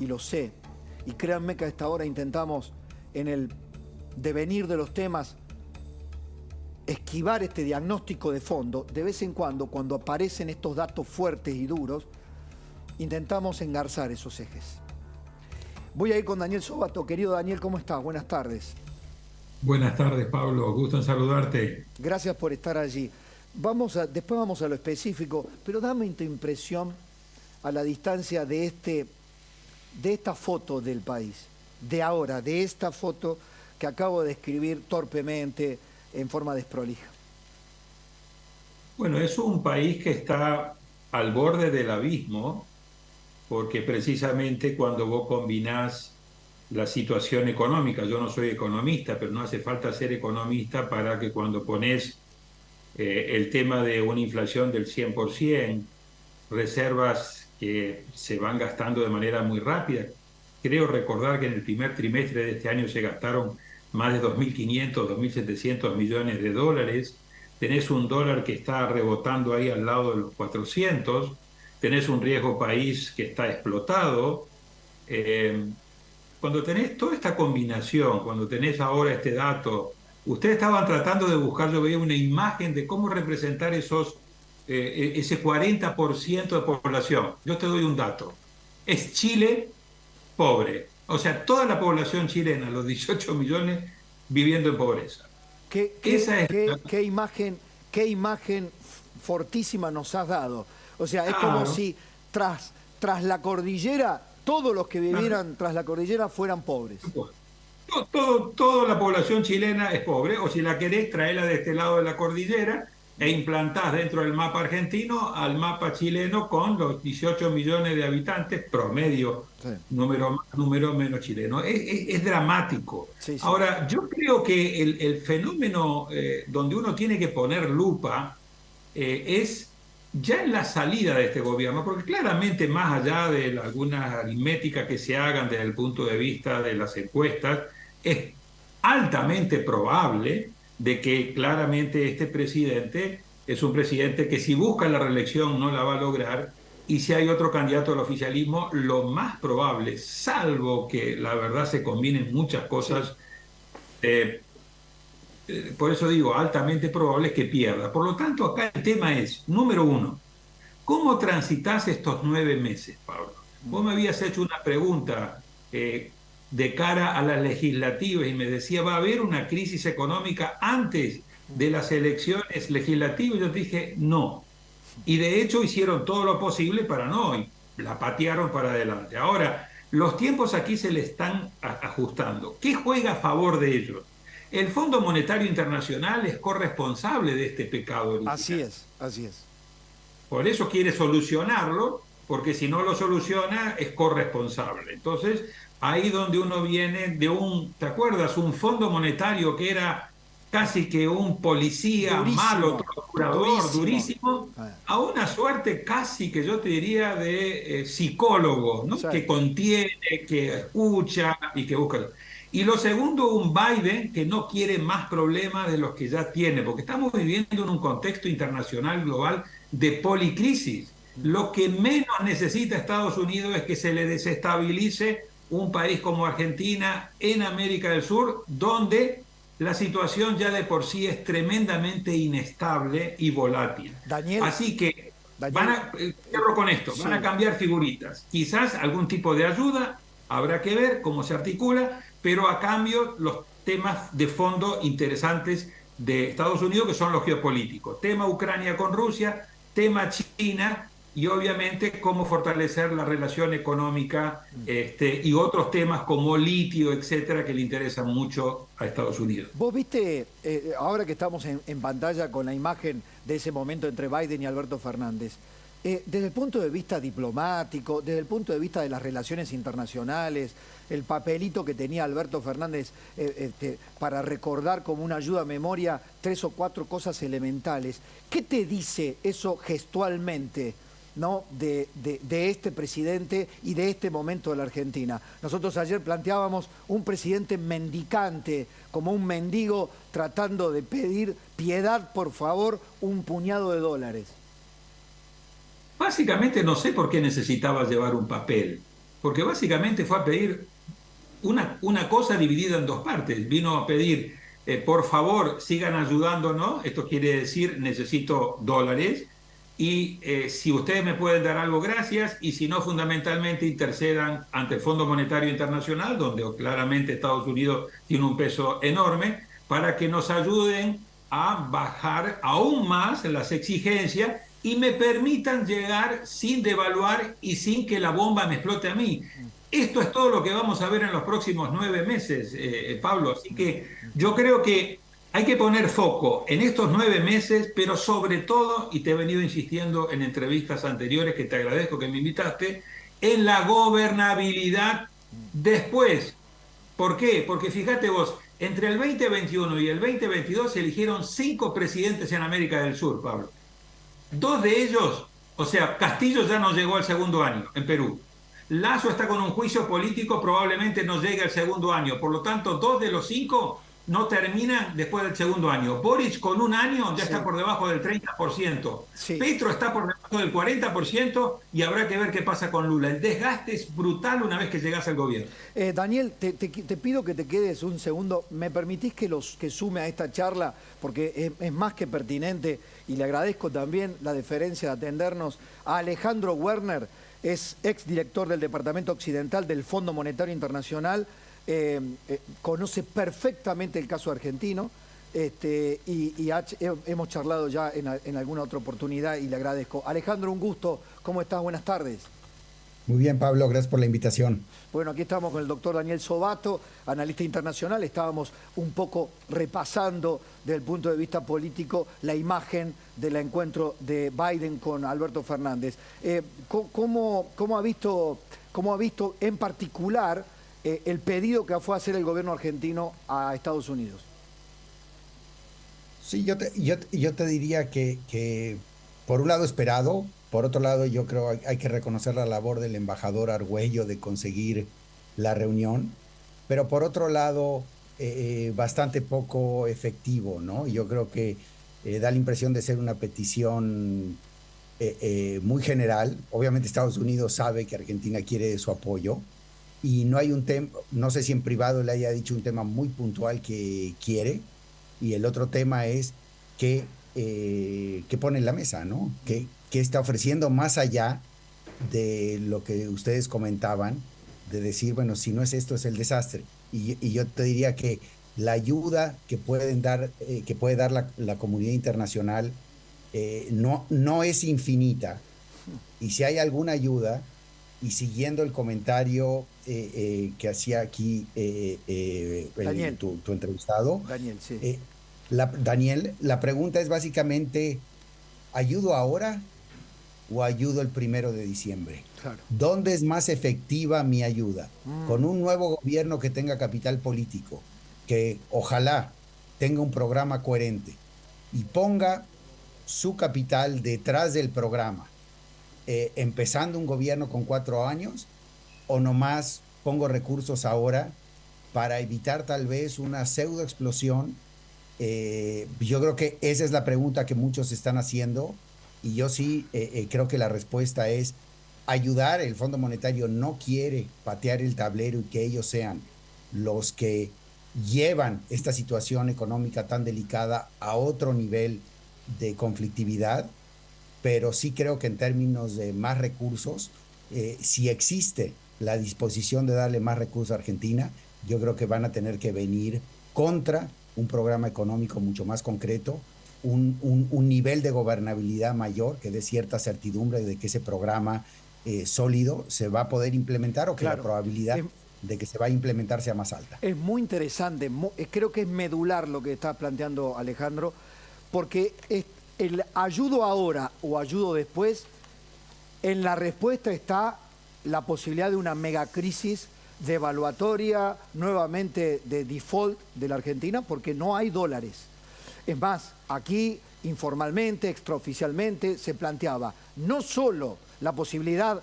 y lo sé, y créanme que a esta hora intentamos en el devenir de los temas esquivar este diagnóstico de fondo. De vez en cuando aparecen estos datos fuertes y duros, intentamos engarzar esos ejes. Voy a ir con Daniel Sobato. Querido Daniel, ¿cómo estás? Buenas tardes. Buenas tardes, Pablo. Gusto en saludarte. Gracias por estar allí. Después vamos a lo específico, pero dame tu impresión a la distancia de esta foto del país, de ahora, de esta foto que acabo de escribir torpemente en forma desprolija. Bueno, es un país que está al borde del abismo, porque precisamente cuando vos combinás la situación económica, yo no soy economista, pero no hace falta ser economista para que cuando pones el tema de una inflación del 100%, reservas que se van gastando de manera muy rápida. Creo recordar que en el primer trimestre de este año se gastaron más de 2.500, 2.700 millones de dólares. Tenés un dólar que está rebotando ahí al lado de los 400. Tenés un riesgo país que está explotado. Eh, Cuando tenés toda esta combinación, cuando tenés ahora este dato, ustedes estaban tratando de buscar, yo veía una imagen de cómo representar ese 40% de población. Yo te doy un dato. Es Chile pobre. O sea, toda la población chilena, los 18 millones, viviendo en pobreza. ¿Qué, qué, Esa es... qué, qué imagen, qué imagen fortísima nos has dado? O sea, es como Claro, si tras la cordillera, todos los que claro. vivieran tras la cordillera fueran pobres. Toda la población chilena es pobre, o si la querés, traerla de este lado de la cordillera e implantás dentro del mapa argentino al mapa chileno con los 18 millones de habitantes, promedio, Sí, número más, número menos chileno. Es dramático. sí, sí. Ahora, yo creo que el fenómeno donde uno tiene que poner lupa es ya en la salida de este gobierno, porque claramente más allá de algunas aritméticas que se hagan desde el punto de vista de las encuestas, es altamente probable de que claramente este presidente es un presidente que si busca la reelección no la va a lograr, y si hay otro candidato al oficialismo, lo más probable, salvo que la verdad se combinen muchas Sí. cosas, eh, por eso digo, altamente probable es que pierda. Por lo tanto, acá el tema es, número uno, ¿cómo transitas estos 9 meses, Pablo? Vos me habías hecho una pregunta de cara a las legislativas y me decía, ¿va a haber una crisis económica antes de las elecciones legislativas? Y yo te dije, no. Y de hecho hicieron todo lo posible para no, y la patearon para adelante. Ahora, los tiempos aquí se le están ajustando. ¿Qué juega a favor de ellos? El Fondo Monetario Internacional es corresponsable de este pecado Así original. es, así es. Por eso quiere solucionarlo, porque si no lo soluciona es corresponsable. Entonces, ahí donde uno viene de ¿te acuerdas? Un fondo monetario que era casi que un policía malo, Durísimo, torturador, durísimo. durísimo, a una suerte casi que yo te diría de psicólogo, ¿no? Sí, Que contiene, que escucha y que busca. Y lo segundo, un Biden que no quiere más problemas de los que ya tiene, porque estamos viviendo en un contexto internacional global de policrisis. Lo que menos necesita Estados Unidos es que se le desestabilice un país como Argentina en América del Sur, donde la situación ya de por sí es tremendamente inestable y volátil. Daniel, Así que Daniel, cierro con esto, van a sí. cambiar figuritas. Quizás algún tipo de ayuda, habrá que ver cómo se articula, pero a cambio los temas de fondo interesantes de Estados Unidos, que son los geopolíticos. Tema Ucrania con Rusia, tema China y obviamente cómo fortalecer la relación económica y otros temas como litio, etcétera, que le interesan mucho a Estados Unidos. Vos viste, ahora que estamos en pantalla con la imagen de ese momento entre Biden y Alberto Fernández, desde el punto de vista diplomático, desde el punto de vista de las relaciones internacionales, el papelito que tenía Alberto Fernández para recordar como una ayuda a memoria 3 o 4 cosas elementales, ¿qué te dice eso gestualmente, ¿no? de este presidente y de este momento de la Argentina? Nosotros ayer planteábamos un presidente mendicante, como un mendigo tratando de pedir piedad, por favor, un puñado de dólares. Básicamente no sé por qué necesitaba llevar un papel. porque básicamente fue a pedir una cosa dividida en dos partes. Vino a pedir, por favor, sigan ayudándonos, esto quiere decir, necesito dólares, y si ustedes me pueden dar algo, gracias, y si no, fundamentalmente intercedan ante el Fondo Monetario Internacional, donde claramente Estados Unidos tiene un peso enorme, para que nos ayuden a bajar aún más las exigencias y me permitan llegar sin devaluar y sin que la bomba me explote a mí. Esto es todo lo que vamos a ver en los próximos 9 meses, Pablo. Así que yo creo que hay que poner foco en estos 9 meses, pero sobre todo, y te he venido insistiendo en entrevistas anteriores, que te agradezco que me invitaste, en la gobernabilidad después. ¿Por qué? Porque fíjate vos, entre el 2021 y el 2022 se eligieron 5 presidentes en América del Sur, Pablo. 2 de ellos, o sea, Castillo ya no llegó al segundo año en Perú. Lasso está con un juicio político, probablemente no llegue al segundo año. Por lo tanto, 2 de los 5 no terminan después del segundo año. Boric con un año ya está por debajo del 30%. Sí. Petro está por debajo del 40% y habrá que ver qué pasa con Lula. El desgaste es brutal una vez que llegas al gobierno. Daniel, te pido que te quedes un segundo. ¿Me permitís que sume a esta charla? Porque es más que pertinente y le agradezco también la deferencia de atendernos a Alejandro Werner. Es exdirector del Departamento Occidental del Fondo Monetario Internacional, conoce perfectamente el caso argentino hemos charlado ya en alguna otra oportunidad y le agradezco. Alejandro, un gusto. ¿Cómo estás? Buenas tardes. Muy bien, Pablo, gracias por la invitación. Bueno, aquí estamos con el doctor Daniel Sobato, analista internacional. Estábamos un poco repasando desde el punto de vista político la imagen del encuentro de Biden con Alberto Fernández. ¿Cómo ha visto en particular el pedido que fue a hacer el gobierno argentino a Estados Unidos? Sí, yo te diría que por un lado esperado. Por otro lado, yo creo que hay que reconocer la labor del embajador Argüello de conseguir la reunión, pero por otro lado, bastante poco efectivo, ¿no? Yo creo que da la impresión de ser una petición muy general. Obviamente Estados Unidos sabe que Argentina quiere su apoyo y no hay un tema, no sé si en privado le haya dicho un tema muy puntual que quiere, y el otro tema es que pone en la mesa, ¿no? Que está ofreciendo más allá de lo que ustedes comentaban, de decir, bueno, si no es esto, es el desastre. Y yo te diría que la ayuda que puede dar la comunidad internacional no es infinita. Y si hay alguna ayuda, y siguiendo el comentario que hacía aquí Daniel, tu entrevistado, Daniel, sí. Daniel, la pregunta es básicamente, ¿ayudo ahora o ayudo el 1 de diciembre? Claro. ¿Dónde es más efectiva mi ayuda? Con un nuevo gobierno que tenga capital político, que ojalá tenga un programa coherente y ponga su capital detrás del programa, empezando un gobierno con 4 años, o nomás pongo recursos ahora para evitar tal vez una pseudo explosión. Yo creo que esa es la pregunta que muchos están haciendo, y yo sí creo que la respuesta es ayudar. El Fondo Monetario no quiere patear el tablero y que ellos sean los que llevan esta situación económica tan delicada a otro nivel de conflictividad, pero sí creo que en términos de más recursos, si existe la disposición de darle más recursos a Argentina, yo creo que van a tener que venir contra un programa económico mucho más concreto, un nivel de gobernabilidad mayor que dé cierta certidumbre de que ese programa sólido se va a poder implementar, o que la probabilidad de que se va a implementar sea más alta. Es muy interesante, creo que es medular lo que está planteando Alejandro, porque el ayudo ahora o ayudo después, en la respuesta está la posibilidad de una megacrisis devaluatoria, nuevamente de default de la Argentina, porque no hay dólares. Es más, aquí informalmente, extraoficialmente, se planteaba no solo la posibilidad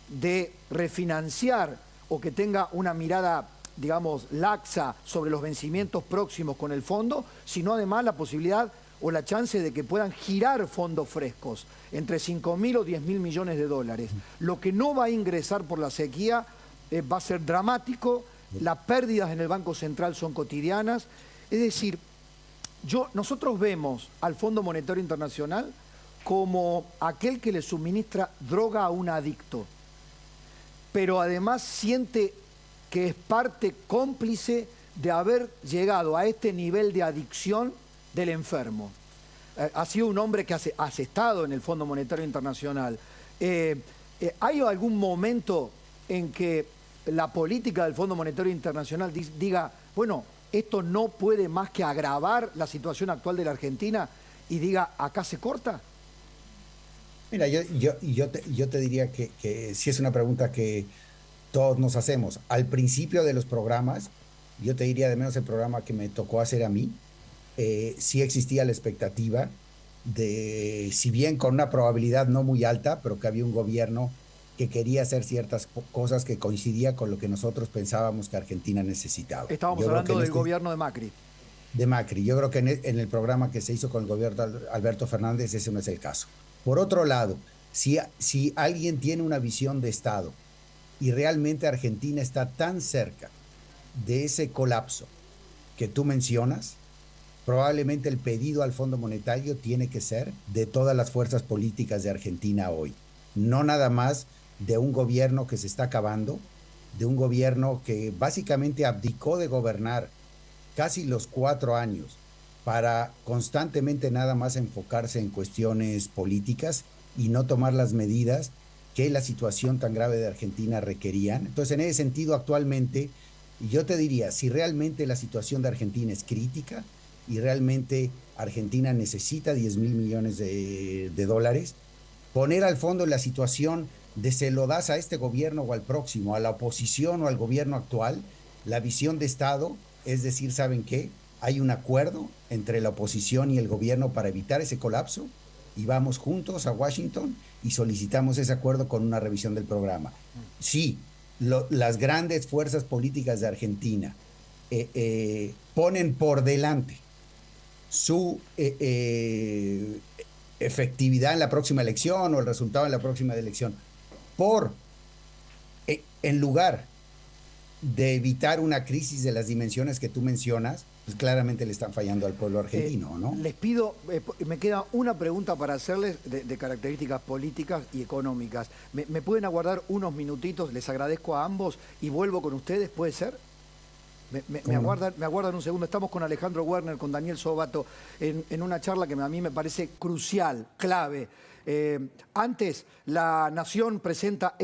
de refinanciar o que tenga una mirada, digamos, laxa sobre los vencimientos próximos con el fondo, sino además la posibilidad o la chance de que puedan girar fondos frescos entre 5.000 o 10.000 millones de dólares. Lo que no va a ingresar por la sequía va a ser dramático, las pérdidas en el Banco Central son cotidianas. Es decir, nosotros vemos al Fondo Monetario Internacional como aquel que le suministra droga a un adicto, pero además siente que es parte cómplice de haber llegado a este nivel de adicción del enfermo. Ha sido un hombre que has estado en el Fondo Monetario Internacional. ¿Hay algún momento en que la política del Fondo Monetario Internacional diga, bueno, esto no puede más que agravar la situación actual de la Argentina y diga, acá se corta? Mira, yo te diría que sí es una pregunta que todos nos hacemos. Al principio de los programas, yo te diría, de menos el programa que me tocó hacer a mí, sí existía la expectativa de, si bien con una probabilidad no muy alta, pero que había un gobierno que quería hacer ciertas cosas que coincidía con lo que nosotros pensábamos que Argentina necesitaba. Estábamos hablando del gobierno de Macri. De Macri. Yo creo que en el programa que se hizo con el gobierno de Alberto Fernández, ese no es el caso. Por otro lado, si alguien tiene una visión de Estado y realmente Argentina está tan cerca de ese colapso que tú mencionas, probablemente el pedido al Fondo Monetario tiene que ser de todas las fuerzas políticas de Argentina hoy, no nada más de un gobierno que se está acabando, de un gobierno que básicamente abdicó de gobernar casi los 4 años para constantemente nada más enfocarse en cuestiones políticas y no tomar las medidas que la situación tan grave de Argentina requerían. Entonces, en ese sentido, actualmente, yo te diría, si realmente la situación de Argentina es crítica y realmente Argentina necesita 10,000 millones de dólares, poner al fondo la situación de se lo das a este gobierno o al próximo, a la oposición o al gobierno actual, la visión de Estado es decir, ¿saben qué? Hay un acuerdo entre la oposición y el gobierno para evitar ese colapso y vamos juntos a Washington y solicitamos ese acuerdo con una revisión del programa. Sí, las grandes fuerzas políticas de Argentina ponen por delante su efectividad en la próxima elección o el resultado en la próxima elección en lugar de evitar una crisis de las dimensiones que tú mencionas, pues claramente le están fallando al pueblo argentino, ¿no? Les pido, me queda una pregunta para hacerles de características políticas y económicas. ¿Me pueden aguardar unos minutitos? Les agradezco a ambos y vuelvo con ustedes, ¿puede ser? Me aguardan un segundo. Estamos con Alejandro Werner, con Daniel Sobato, en una charla que a mí me parece crucial, clave. Antes, La Nación presenta